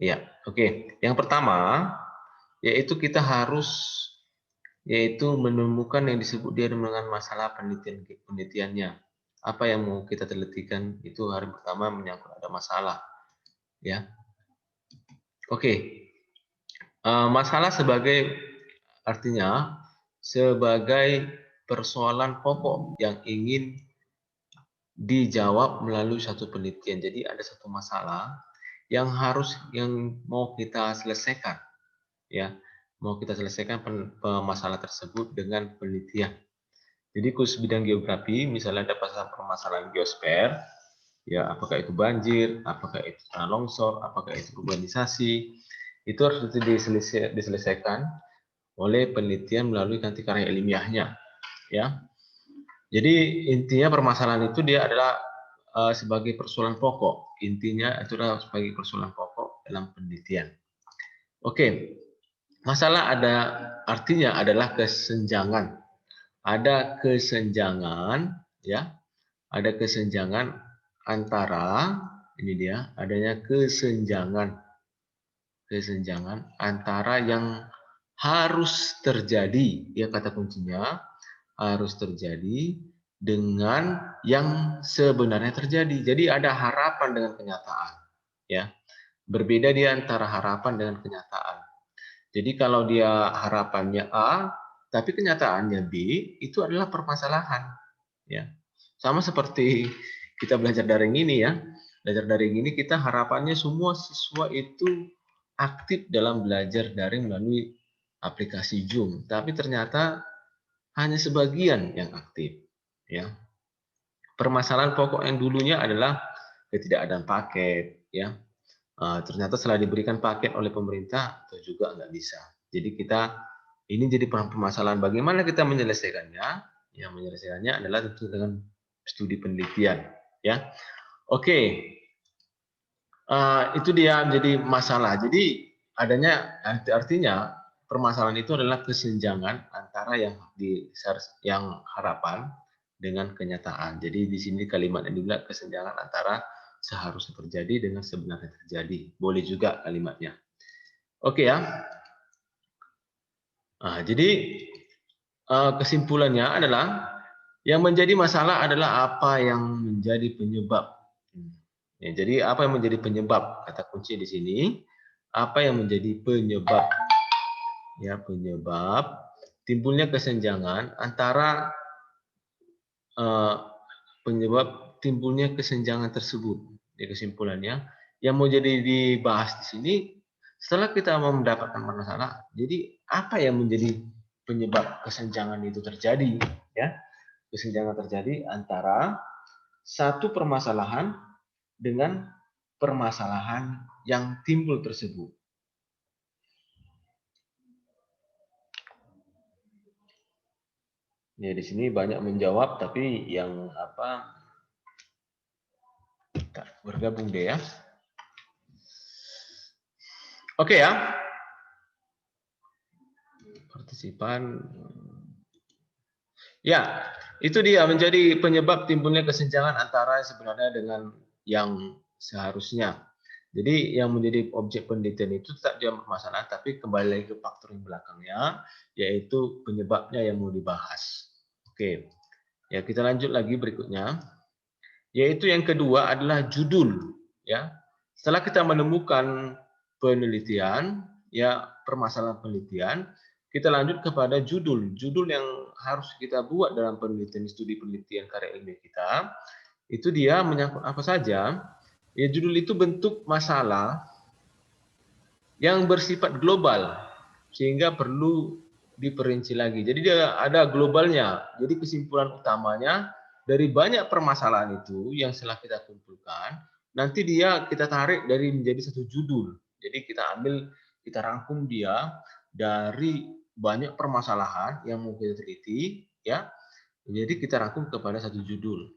Ya, oke. Yang pertama, yaitu kita harus menemukan yang disebut dia dengan masalah penelitiannya. Apa yang mau kita telitikan itu hari pertama menyangkut ada masalah, ya. Oke. Masalah artinya sebagai persoalan pokok yang ingin dijawab melalui satu penelitian. Jadi ada satu masalah yang mau kita selesaikan, ya. Mau kita selesaikan masalah tersebut dengan penelitian. Jadi khusus bidang geografi, misalnya ada permasalahan geosfer, ya apakah itu banjir, apakah itu tanah longsor, apakah itu urbanisasi, itu harus diselesaikan oleh penelitian melalui nanti karya ilmiahnya, ya. Jadi intinya permasalahan itu dia adalah sebagai persoalan pokok. Intinya itu adalah sebagai persoalan pokok dalam penelitian. Oke, masalah artinya adalah kesenjangan. Ada kesenjangan, ya. Ada kesenjangan antara ini dia adanya kesenjangan antara yang harus terjadi, ya kata kuncinya harus terjadi dengan yang sebenarnya terjadi. Jadi ada harapan dengan kenyataan, ya. Berbeda dia antara harapan dengan kenyataan. Jadi kalau dia harapannya A, tapi kenyataannya B, itu adalah permasalahan, ya. Sama seperti kita belajar daring ini ya. Belajar daring ini kita harapannya semua siswa itu aktif dalam belajar daring melalui aplikasi Zoom, tapi ternyata hanya sebagian yang aktif, ya. Permasalahan pokok yang dulunya adalah ketidakadaan paket, ya. Ternyata setelah diberikan paket oleh pemerintah itu juga nggak bisa. Jadi ini jadi permasalahan bagaimana kita menyelesaikannya. Yang menyelesaikannya adalah tentu dengan studi penelitian, ya. Oke, itu dia menjadi masalah. Jadi artinya permasalahan itu adalah kesenjangan antara yang harapan dengan kenyataan. Jadi di sini kalimat yang dibilang kesenjangan antara seharusnya terjadi dengan sebenarnya terjadi. Boleh juga kalimatnya. Oke ya. Jadi kesimpulannya adalah yang menjadi masalah adalah apa yang menjadi penyebab. Ya, jadi apa yang menjadi penyebab? Kata kunci di sini, apa yang menjadi penyebab? Ya, penyebab timbulnya kesenjangan antara eh, penyebab timbulnya kesenjangan tersebut. Di kesimpulannya, yang mau jadi dibahas di sini setelah kita mendapatkan masalah, jadi apa yang menjadi penyebab kesenjangan itu terjadi? Ya, kesenjangan terjadi antara satu permasalahan dengan permasalahan yang timbul tersebut. Ya, di sini banyak menjawab, tapi yang bergabung deh ya. Oke ya. Partisipan. Ya, itu dia menjadi penyebab timbulnya kesenjangan antara sebenarnya dengan yang seharusnya. Jadi yang menjadi objek penelitian itu tetap dia permasalahan, tapi kembali lagi ke faktor yang belakangnya, yaitu penyebabnya yang mau dibahas. Oke, ya kita lanjut lagi berikutnya, yaitu yang kedua adalah judul. Ya, setelah kita menemukan penelitian, ya permasalahan penelitian, kita lanjut kepada judul. Judul yang harus kita buat dalam penelitian studi penelitian karya ilmiah kita, itu dia menyangkut apa saja. Ya, judul itu bentuk masalah yang bersifat global sehingga perlu diperinci lagi. Jadi dia ada globalnya. Jadi kesimpulan utamanya dari banyak permasalahan itu yang setelah kita kumpulkan, nanti kita tarik dari menjadi satu judul. Jadi kita rangkum dia dari banyak permasalahan yang mau kita teliti, ya. Jadi kita rangkum kepada satu judul,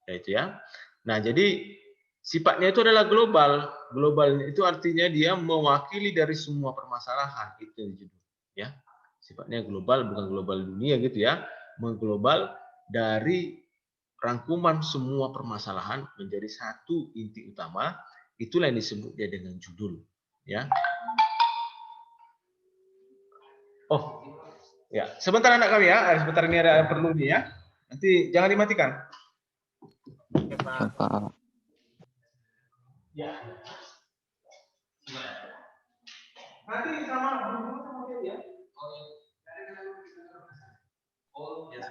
yaitu ya. Nah, jadi sifatnya itu adalah global. Global itu artinya dia mewakili dari semua permasalahan, itu judul, ya. Sifatnya global, bukan global dunia gitu ya. Mengglobal dari rangkuman semua permasalahan menjadi satu inti utama, itulah yang disebut dia dengan judul. Ya. Oh, ya. Sebentar anak kami ya. Sebentar ini ada perlu nih ya. Nanti jangan dimatikan. Ya, Pak. Ya. Nanti sama guru sama dia ya. Oh, ya.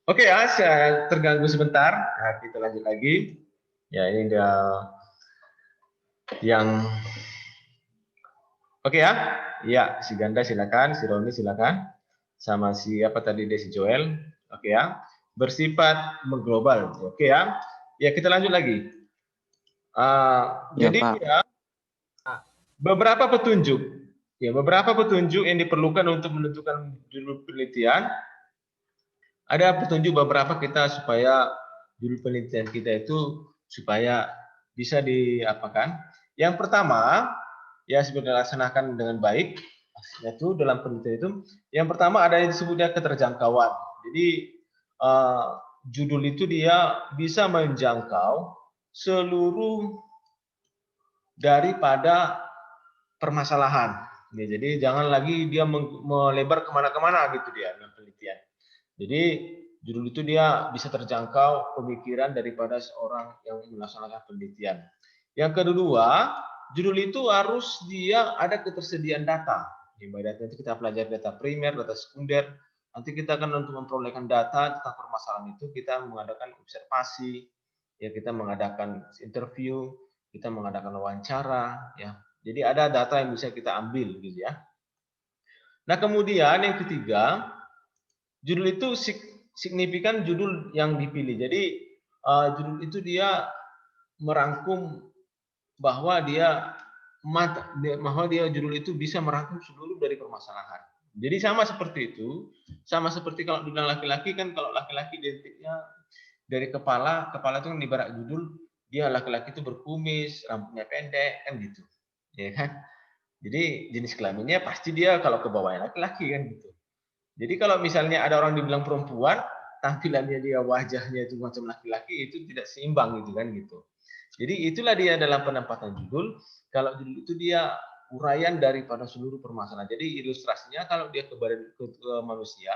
Oke ya, saya terganggu sebentar. Nah, kita lanjut lagi. Ya, ini dia yang oke ya. Ya, si Ganda silakan, si Roni silakan. Sama si apa tadi Desi Joel. Oke ya. Bersifat mengglobal. Oke ya. Ya, kita lanjut lagi. Ya, Jadi Pak. ya, beberapa petunjuk yang diperlukan untuk menentukan judul penelitian. Ada petunjuk beberapa kita supaya judul penelitian kita itu supaya bisa diapakan. Yang pertama, ya sebenarnya dilaksanakan dengan baik, yaitu dalam penelitian itu. Yang pertama ada yang disebutnya keterjangkauan. Jadi judul itu dia bisa menjangkau seluruh daripada permasalahan. Jadi jangan lagi dia melebar kemana-kemana gitu dia dalam penelitian. Jadi judul itu dia bisa terjangkau pemikiran daripada seorang yang melaksanakan penelitian. Yang kedua, judul itu harus dia ada ketersediaan data. Ibaratnya nanti kita pelajari data primer, data sekunder. Nanti kita akan untuk memperolehkan data tentang permasalahan itu, kita mengadakan observasi, ya kita mengadakan interview, kita mengadakan wawancara, ya. Jadi ada data yang bisa kita ambil, gitu ya. Nah kemudian yang ketiga, judul itu signifikan judul yang dipilih. Jadi judul itu dia merangkum bahwa judul itu bisa merangkum seluruh dari permasalahan. Jadi sama seperti itu, sama seperti kalau dibilang laki-laki kan, kalau laki-laki identiknya dari kepala itu kan ibarat judul dia laki-laki itu berkumis, rambutnya pendek kan gitu, ya kan? Jadi jenis kelaminnya pasti dia kalau ke bawahnya laki-laki kan gitu. Jadi kalau misalnya ada orang dibilang perempuan, tampilannya dia wajahnya itu macam laki-laki, itu tidak seimbang gitu kan gitu. Jadi itulah dia dalam penempatan judul. Kalau judul itu dia uraian daripada seluruh permasalahan. Jadi ilustrasinya kalau dia ke manusia,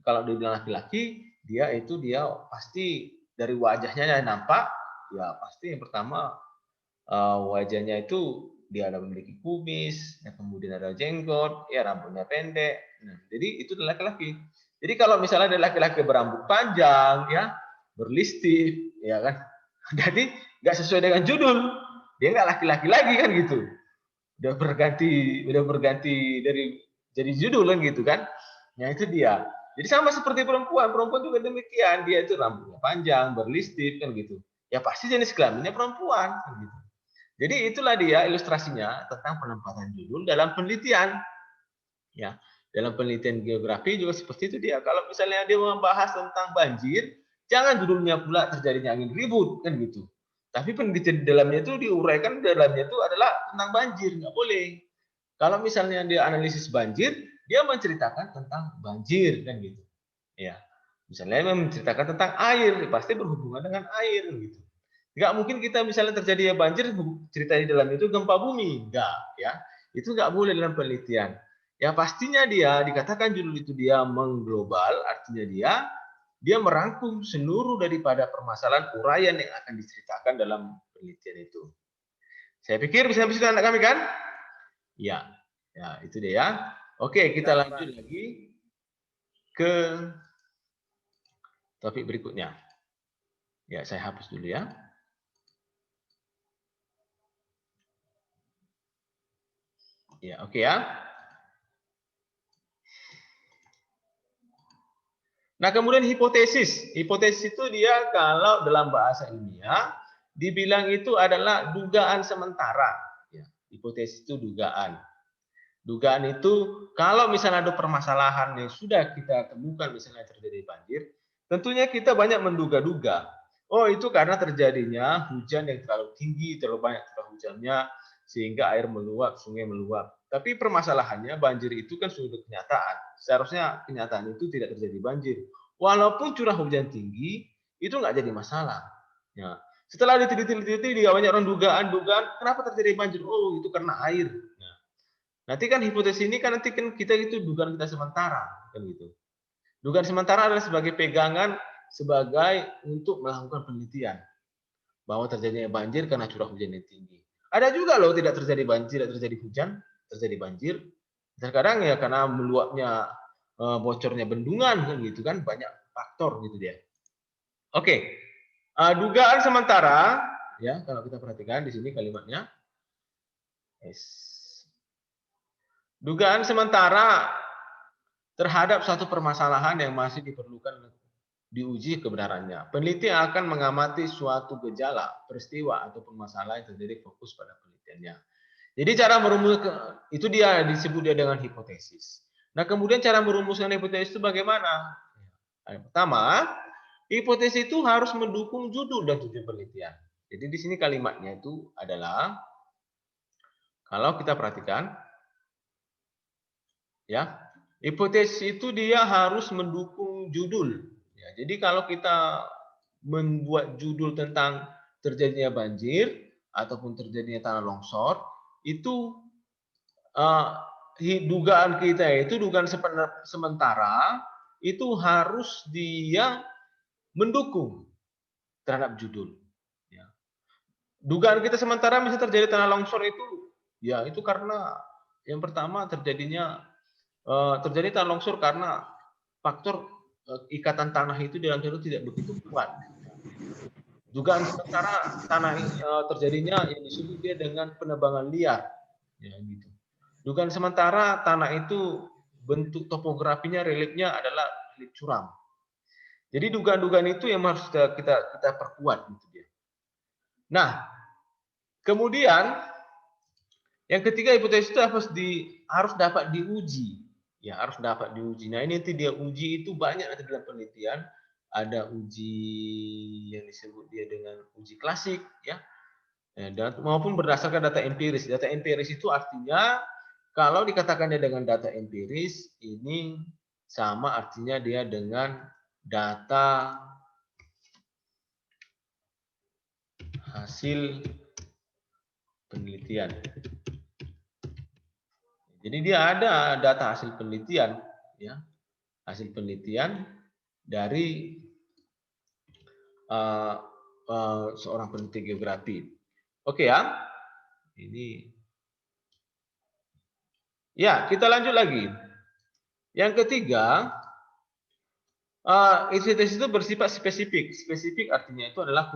kalau dia bilang laki-laki, dia pasti dari wajahnya yang nampak, ya pasti yang pertama wajahnya itu dia ada memiliki kumis, ya kemudian ada jenggot, ya rambutnya pendek. Nah, jadi itu laki-laki. Jadi kalau misalnya ada laki-laki berambut panjang, ya berlistif, ya kan, jadi nggak sesuai dengan judul, dia nggak laki-laki lagi kan gitu. Udah berganti dari jadi judul kan gitu kan. Nah itu dia. Jadi sama seperti perempuan juga demikian, dia itu rambutnya panjang, berlistif kan gitu. Ya pasti jenis kelaminnya perempuan kan gitu. Jadi itulah dia ilustrasinya tentang penempatan judul dalam penelitian. Ya, dalam penelitian geografi juga seperti itu dia. Kalau misalnya dia membahas tentang banjir, jangan judulnya pula terjadinya angin ribut kan gitu. Tapi penelitian di dalamnya itu diuraikan di dalamnya itu adalah tentang banjir, nggak boleh. Kalau misalnya dia analisis banjir, dia menceritakan tentang banjir kan gitu. Ya, misalnya menceritakan tentang air, pasti berhubungan dengan air gitu. Nggak mungkin kita misalnya terjadi banjir, cerita di dalam itu gempa bumi. Nggak, ya. Itu nggak boleh dalam penelitian. Ya pastinya dia dikatakan judul itu dia mengglobal, artinya dia merangkum seluruh daripada permasalahan uraian yang akan diceritakan dalam penelitian itu. Saya pikir bisa anak kami kan? Ya, ya itu dia. Oke, kita lanjut lagi ke topik berikutnya. Ya, saya hapus dulu ya. Ya, oke ya. Nah, kemudian hipotesis. Hipotesis itu dia kalau dalam bahasa ilmiah dibilang itu adalah dugaan sementara. Ya, hipotesis itu dugaan. Dugaan itu kalau misalnya ada permasalahan yang sudah kita temukan misalnya terjadi banjir, tentunya kita banyak menduga-duga. Oh, itu karena terjadinya hujan yang terlalu tinggi, terlalu banyak curah hujannya sehingga air meluap, sungai meluap. Tapi permasalahannya banjir itu kan sudah kenyataan. Seharusnya kenyataan itu tidak terjadi banjir. Walaupun curah hujan tinggi, itu nggak jadi masalah. Ya. Setelah diteliti, dia banyak orang dugaan, kenapa terjadi banjir? Oh, itu karena air. Nah, nanti kan hipotesis ini kan nanti kan kita itu dugaan kita sementara, kan gitu. Dugaan sementara adalah sebagai pegangan sebagai untuk melakukan penelitian bahwa terjadinya banjir karena curah hujan yang tinggi. Ada juga loh tidak terjadi banjir, tidak terjadi hujan, terjadi banjir. Terkadang ya karena meluapnya bocornya bendungan kan gitu kan, banyak faktor gitu dia. Oke. Dugaan sementara ya kalau kita perhatikan di sini kalimatnya. Dugaan sementara terhadap suatu permasalahan yang masih diperlukan diuji kebenarannya. Peneliti akan mengamati suatu gejala, peristiwa ataupun masalah yang terjadi fokus pada penelitiannya. Jadi cara merumuskan itu dia disebut dia dengan hipotesis. Nah, kemudian cara merumuskan hipotesis itu bagaimana? Yang pertama, hipotesis itu harus mendukung judul dan tujuan penelitian. Jadi di sini kalimatnya itu adalah kalau kita perhatikan ya, hipotesis itu dia harus mendukung judul. Ya, jadi kalau kita membuat judul tentang terjadinya banjir ataupun terjadinya tanah longsor, itu dugaan kita itu dugaan sementara itu harus dia mendukung terhadap judul. Ya. Dugaan kita sementara bisa terjadi tanah longsor itu, ya itu karena yang pertama terjadi tanah longsor karena faktor ikatan tanah itu di dalam tanah tidak begitu kuat. Dugaan sementara tanah terjadinya yang disebut dia dengan penebangan liar, ya gitu. Dugaan sementara tanah itu bentuk topografinya reliefnya adalah relief curam. Jadi dugaan-dugaan itu yang harus kita perkuat gitu dia. Nah, kemudian yang ketiga hipotesis itu harus dapat diuji. Ya, harus dapat diuji. Nah, ini nanti dia uji itu banyak nanti dalam penelitian. Ada uji yang disebut dia dengan uji klasik, ya, dan maupun berdasarkan data empiris. Data empiris itu artinya kalau dikatakannya dengan data empiris, ini sama artinya dia dengan data hasil penelitian. Jadi dia ada data hasil penelitian, ya, hasil penelitian dari seorang peneliti geografi. Oke ya, ini. Ya, kita lanjut lagi. Yang ketiga, hipotesis itu bersifat spesifik. Spesifik artinya itu adalah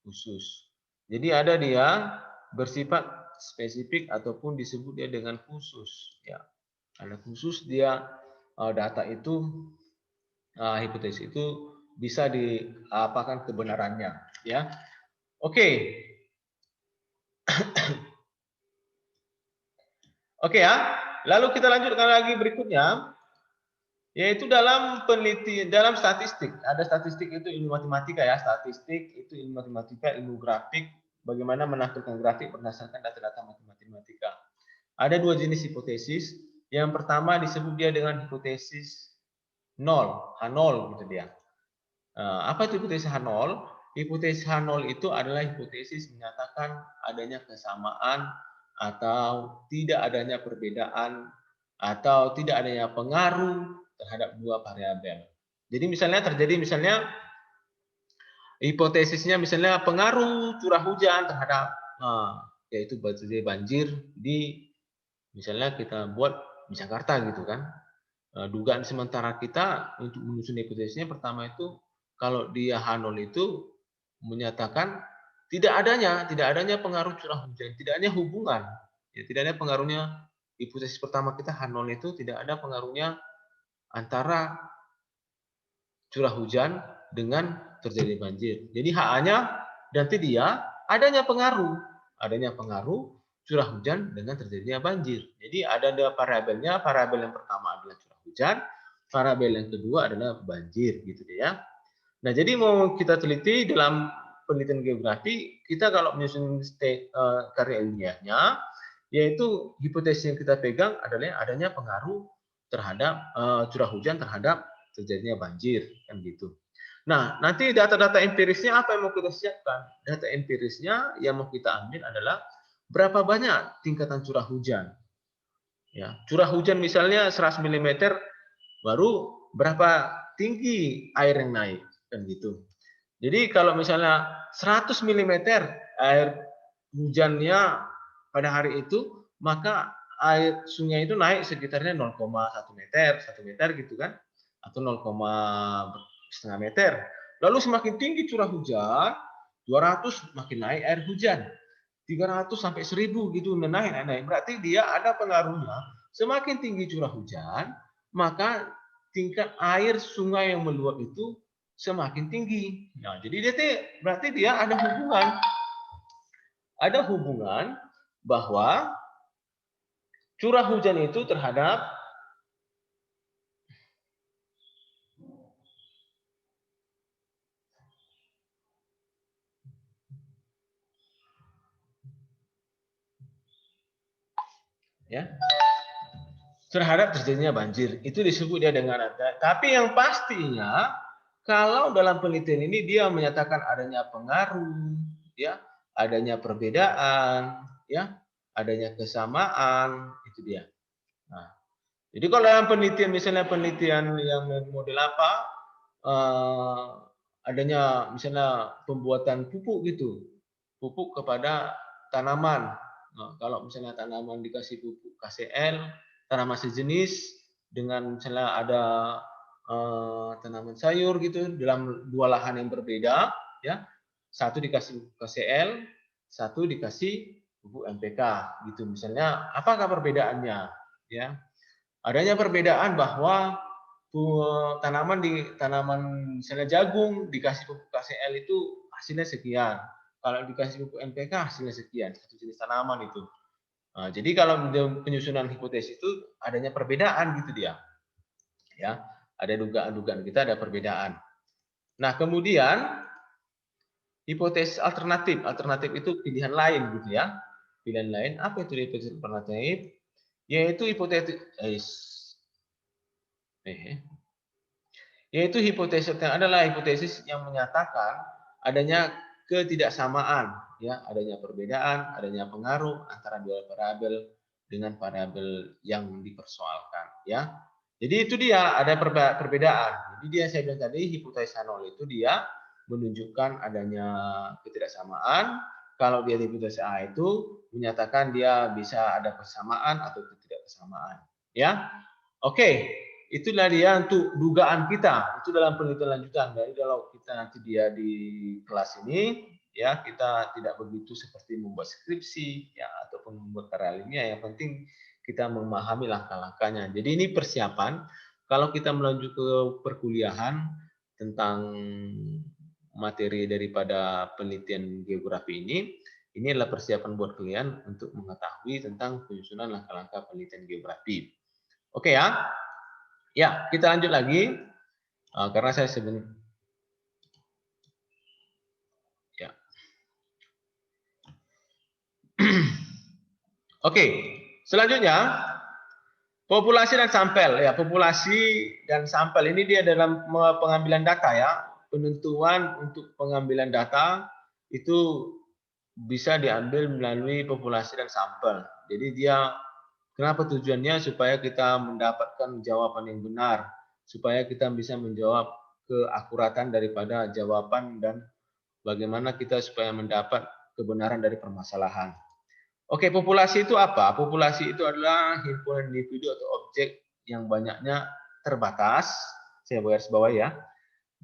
khusus. Jadi ada dia bersifat spesifik ataupun disebut dia dengan khusus. Ya, ada khusus dia data itu hipotesis itu bisa diapakan kebenarannya. Ya, oke. Oke ya. Lalu kita lanjutkan lagi berikutnya. Yaitu dalam penelitian, dalam statistik. Ada statistik itu ilmu matematika ya. Statistik itu ilmu matematika, ilmu grafik. Bagaimana menampilkan grafik berdasarkan data-data matematika. Ada dua jenis hipotesis. Yang pertama disebut dia dengan hipotesis nol, H0 gitu dia. Apa itu hipotesis H0? Hipotesis H0 itu adalah hipotesis menyatakan adanya kesamaan atau tidak adanya perbedaan atau tidak adanya pengaruh terhadap dua variabel. Jadi misalnya terjadi hipotesisnya misalnya pengaruh curah hujan terhadap yaitu banjir di misalnya kita buat Jakarta gitu kan. Dugaan sementara kita untuk menyusun hipotesisnya pertama itu kalau dia H0 itu menyatakan tidak adanya pengaruh curah hujan, tidak adanya hubungan, ya, tidak ada pengaruhnya. Hipotesis pertama kita H0 itu tidak ada pengaruhnya antara curah hujan dengan terjadi banjir. Jadi HA-nya nanti dia adanya pengaruh curah hujan dengan terjadinya banjir. Jadi ada dua variabelnya. Variabel yang pertama adalah curah hujan, variabel yang kedua adalah banjir, gitu ya. Nah, jadi mau kita teliti dalam penelitian geografi, kita kalau menyusun karya ilmiahnya, yaitu hipotesis yang kita pegang adalah adanya pengaruh terhadap curah hujan terhadap terjadinya banjir, kan gitu. Nah, nanti data-data empirisnya apa yang mau kita siapkan? Data empirisnya yang mau kita ambil adalah berapa banyak tingkatan curah hujan. Ya, curah hujan misalnya 100 mm, baru berapa tinggi air yang naik, kan gitu. Jadi kalau misalnya 100 mm air hujannya pada hari itu, maka air sungai itu naik sekitarnya 0,1 meter, 1 meter gitu kan, atau 0,5 meter. Lalu semakin tinggi curah hujan, 200 makin naik air hujan. 300 sampai 1000 gitu naik. Berarti dia ada pengaruhnya. Semakin tinggi curah hujan, maka tingkat air sungai yang meluap itu semakin tinggi. Nah, jadi berarti dia ada hubungan bahwa curah hujan itu terhadap terhadap terjadinya banjir. Itu disebut dia dengan ada. Tapi yang pastinya kalau dalam penelitian ini dia menyatakan adanya pengaruh, ya, adanya perbedaan, ya, adanya kesamaan, itu dia. Nah, jadi kalau dalam penelitian misalnya penelitian yang model apa, adanya misalnya pembuatan pupuk gitu, pupuk kepada tanaman. Nah, kalau misalnya tanaman dikasih pupuk KCL, tanaman sejenis dengan misalnya ada tanaman sayur gitu dalam dua lahan yang berbeda, ya, satu dikasih KCL, satu dikasih pupuk NPK gitu misalnya. Apakah perbedaannya? Ya, adanya perbedaan bahwa tanaman misalnya jagung dikasih pupuk KCL itu hasilnya sekian. Kalau dikasih pupuk NPK hasilnya sekian, satu jenis tanaman itu. Nah, jadi kalau penyusunan hipotesis itu adanya perbedaan gitu dia. Ya, ada dugaan-dugaan kita ada perbedaan. Nah, kemudian hipotesis alternatif. Alternatif itu pilihan lain gitu ya. Pilihan lain apa itu hipotesis alternatif? Yaitu hipotesis yang adalah hipotesis yang menyatakan adanya ketidaksamaan, ya, adanya perbedaan, adanya pengaruh antara dua variabel dengan variabel yang dipersoalkan, ya. Jadi itu dia ada perbedaan. Jadi dia saya bilang tadi hipotesis H0 itu dia menunjukkan adanya ketidaksamaan. Kalau dia hipotesis A itu menyatakan dia bisa ada persamaan atau ketidaksamaan, ya. Oke, itulah dia untuk dugaan kita. Itu dalam penelitian lanjutan. Jadi kalau kita nanti dia di kelas ini, ya kita tidak begitu seperti membuat skripsi, ya ataupun membuat karya ilmiah. Yang penting kita memahami langkah-langkahnya. Jadi ini persiapan. Kalau kita melanjut ke perkuliahan tentang materi daripada penelitian geografi ini adalah persiapan buat kalian untuk mengetahui tentang penyusunan langkah-langkah penelitian geografi. Oke ya. Ya, kita lanjut lagi. Karena saya ya. Oke, selanjutnya populasi dan sampel. Ya, populasi dan sampel ini dia dalam pengambilan data ya. Penentuan untuk pengambilan data itu bisa diambil melalui populasi dan sampel. Jadi dia kenapa tujuannya supaya kita mendapatkan jawaban yang benar, supaya kita bisa menjawab keakuratan daripada jawaban dan bagaimana kita supaya mendapat kebenaran dari permasalahan. Oke, populasi itu apa? Populasi itu adalah himpunan individu atau objek yang banyaknya terbatas, saya garis bawah ya,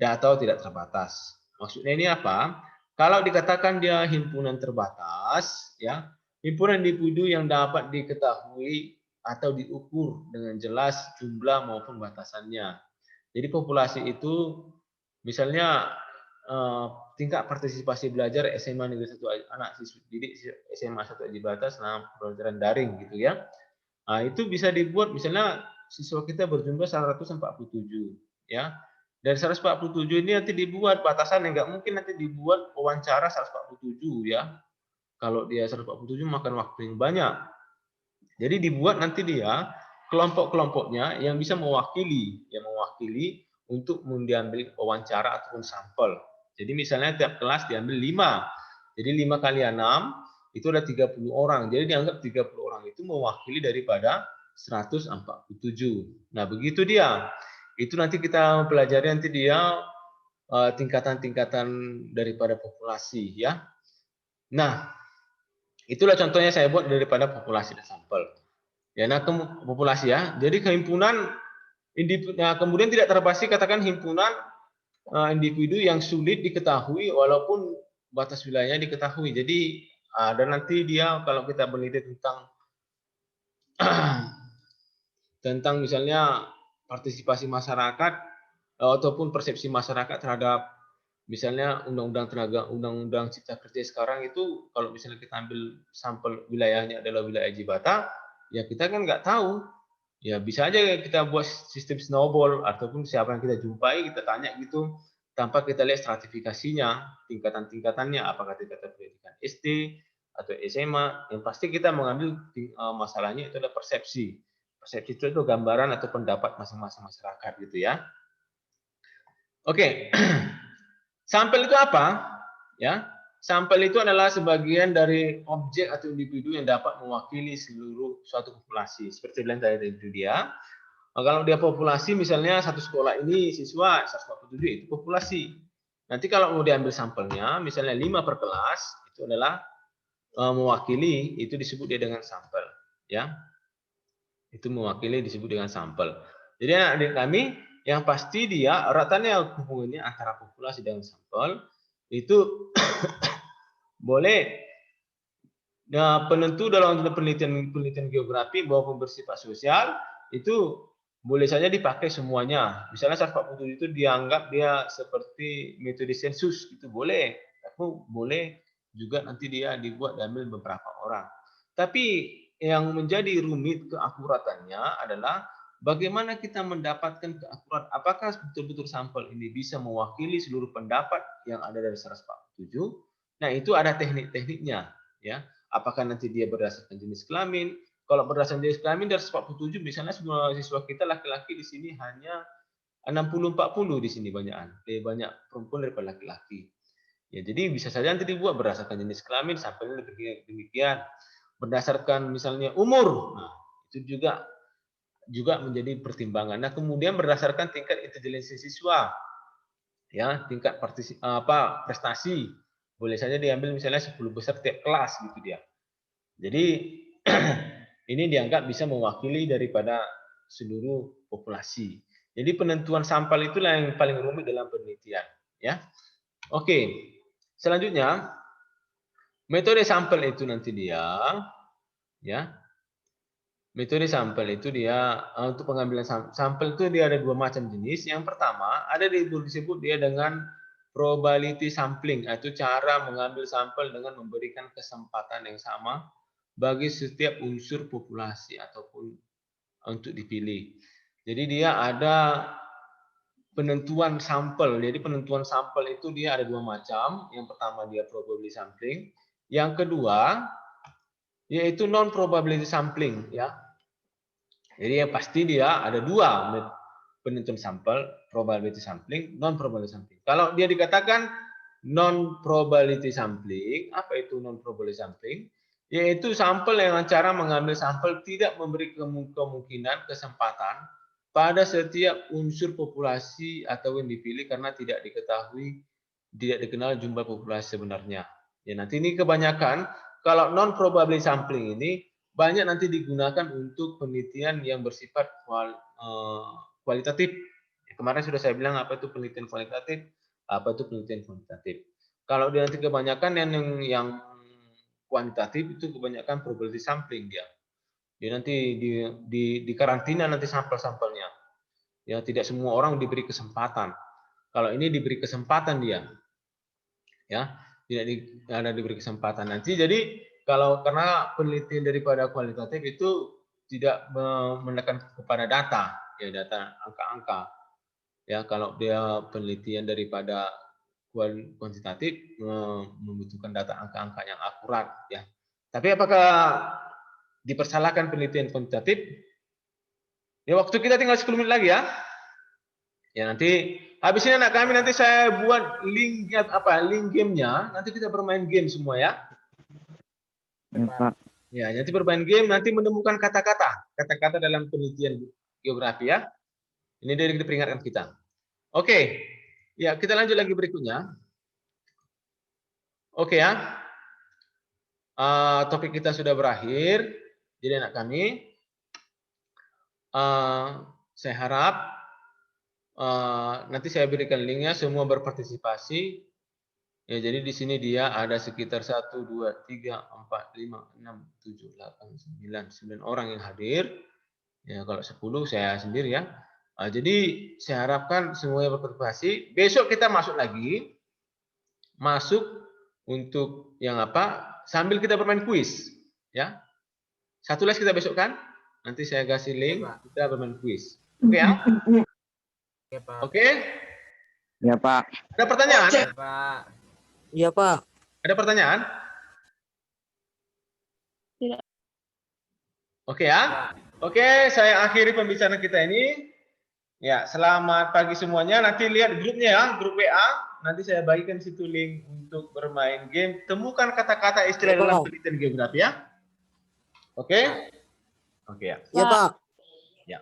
atau tidak terbatas. Maksudnya ini apa? Kalau dikatakan dia himpunan terbatas, ya, himpunan individu yang dapat diketahui atau diukur dengan jelas jumlah maupun batasannya. Jadi populasi itu misalnya tingkat partisipasi belajar SMA Negeri 1 anak siswa didik SMA 1 Aji Batas dalam pembelajaran daring gitu ya. Nah, itu bisa dibuat misalnya siswa kita berjumlah 147 ya. Dari 147 ini nanti dibuat batasan yang nggak mungkin nanti dibuat wawancara 147 ya. Kalau dia 147 makan waktu yang banyak. Jadi dibuat nanti dia kelompok-kelompoknya yang bisa mewakili, untuk diambil wawancara ataupun sampel. Jadi misalnya tiap kelas diambil 5. Jadi 5 kali 6 itu ada 30 orang. Jadi dianggap 30 orang itu mewakili daripada 147. Nah, begitu dia. Itu nanti kita pelajari nanti dia tingkatan-tingkatan daripada populasi ya. Nah, itulah contohnya saya buat daripada populasi dan sampel. Ya, nah populasi ya. Jadi kehimpunan individu, nah, kemudian tidak terpasti katakan himpunan individu yang sulit diketahui walaupun batas wilayahnya diketahui. Jadi ada nanti dia kalau kita meneliti tentang tentang misalnya partisipasi masyarakat ataupun persepsi masyarakat terhadap misalnya undang-undang cipta kerja sekarang itu kalau misalnya kita ambil sampel wilayahnya adalah wilayah Jibata, ya kita kan nggak tahu. Ya bisa aja kita buat sistem snowball ataupun siapa yang kita jumpai kita tanya gitu tanpa kita lihat stratifikasinya, tingkatan-tingkatannya, apakah tingkatan pendidikan SD atau SMA. Yang pasti kita mengambil masalahnya itu adalah persepsi. Persepsi itu gambaran atau pendapat masing-masing masyarakat gitu ya. Oke. Sampel itu apa? Ya, sampel itu adalah sebagian dari objek atau individu yang dapat mewakili seluruh suatu populasi. Seperti bilang tadi itu dia. Kalau dia populasi misalnya satu sekolah ini siswa 147 itu populasi. Nanti kalau mau diambil sampelnya, misalnya 5 per kelas, itu adalah mewakili, itu disebut dia dengan sampel. Ya, itu mewakili disebut dengan sampel. Jadi adik kami yang pasti dia eratnya hubungannya antara populasi dengan sampel itu boleh penentu dalam penelitian geografi maupun bersifat sosial itu boleh saja dipakai semuanya. Misalnya 147 itu dianggap dia seperti metode sensus itu boleh. Tapi boleh juga nanti dia dibuat diambil beberapa orang. Tapi yang menjadi rumit keakuratannya adalah bagaimana kita mendapatkan keakuratan. Apakah betul-betul sampel ini bisa mewakili seluruh pendapat yang ada dari 147? Nah, itu ada teknik-tekniknya ya. Apakah nanti dia berdasarkan jenis kelamin? Kalau berdasarkan jenis kelamin dari 147 misalnya semua siswa kita laki-laki di sini hanya 60-40 di sini banyakan. Lebih banyak perempuan daripada laki-laki. Ya, jadi bisa saja nanti dibuat berdasarkan jenis kelamin sampai demikian. Berdasarkan misalnya umur. Nah, itu juga menjadi pertimbangan. Nah, kemudian berdasarkan tingkat intelijensi siswa. Ya, tingkat prestasi. Boleh saja diambil misalnya 10 besar tiap kelas gitu dia. Jadi ini dianggap bisa mewakili daripada seluruh populasi. Jadi penentuan sampel itulah yang paling rumit dalam penelitian, ya. Oke. Selanjutnya metode sampel itu nanti dia ya. Metode sampel itu dia untuk pengambilan sampel itu dia ada 2 macam jenis. Yang pertama, ada disebut dia dengan probability sampling, yaitu cara mengambil sampel dengan memberikan kesempatan yang sama bagi setiap unsur populasi ataupun untuk dipilih. Jadi dia ada penentuan sampel. Jadi penentuan sampel itu dia ada 2 macam. Yang pertama dia probability sampling, yang kedua yaitu non probability sampling ya. Jadi yang pasti dia ada 2 penentuan sampel, probability sampling, non probability sampling. Kalau dia dikatakan non probability sampling, apa itu non probability sampling? Yaitu sampel yang cara mengambil sampel tidak memberi kemungkinan kesempatan pada setiap unsur populasi atau yang dipilih karena tidak dikenal jumlah populasi sebenarnya. Ya, nanti ini kebanyakan kalau non probability sampling ini banyak nanti digunakan untuk penelitian yang bersifat kualitatif. Kemarin sudah saya bilang apa itu penelitian kualitatif, apa itu penelitian kuantitatif. Kalau dia nanti kebanyakan yang kuantitatif itu kebanyakan probability sampling dia. Dia nanti di karantina nanti sampel-sampelnya. Ya, tidak semua orang diberi kesempatan. Kalau ini diberi kesempatan dia. Ya, tidak diberi kesempatan nanti. Jadi kalau karena penelitian daripada kualitatif itu tidak menekan kepada data, ya data angka-angka. Ya, kalau dia penelitian daripada kuantitatif membutuhkan data angka-angka yang akurat, ya. Tapi apakah dipersalahkan penelitian kuantitatif? Ya, waktu kita tinggal 10 menit lagi ya. Ya, nanti habis ini anak kami nanti saya buat link link gamenya. Nanti kita bermain game semua ya. Ya, Pak. Ya, nanti bermain game, nanti menemukan kata-kata dalam penelitian geografi ya. Ini dari diperingatkan kita. Oke, ya kita lanjut lagi berikutnya. Oke ya, topik kita sudah berakhir. Jadi anak kami, saya harap nanti saya berikan linknya, semua berpartisipasi. Ya, jadi di sini dia ada sekitar 1, 2, 3, 4, 5, 6, 7, 8, 9 orang yang hadir. Ya, kalau 10 saya sendiri ya. Jadi saya harapkan semuanya berpartisipasi. Besok kita masuk lagi. Masuk untuk yang sambil kita bermain kuis ya. Satu les kita besok kan, nanti saya kasih link, kita bermain kuis. Oke ya? Oke? Ya, Pak. Ada pertanyaan? Iya, Pak. Ada pertanyaan? Tidak. Oke ya? Oke, saya akhiri pembicaraan kita ini. Ya, selamat pagi semuanya. Nanti lihat grupnya ya, grup WA. Nanti saya bagikan situ link untuk bermain game. Temukan kata-kata istilah dalam penelitian geografi ya. Oke? Oke ya. Iya, Pak. Ya.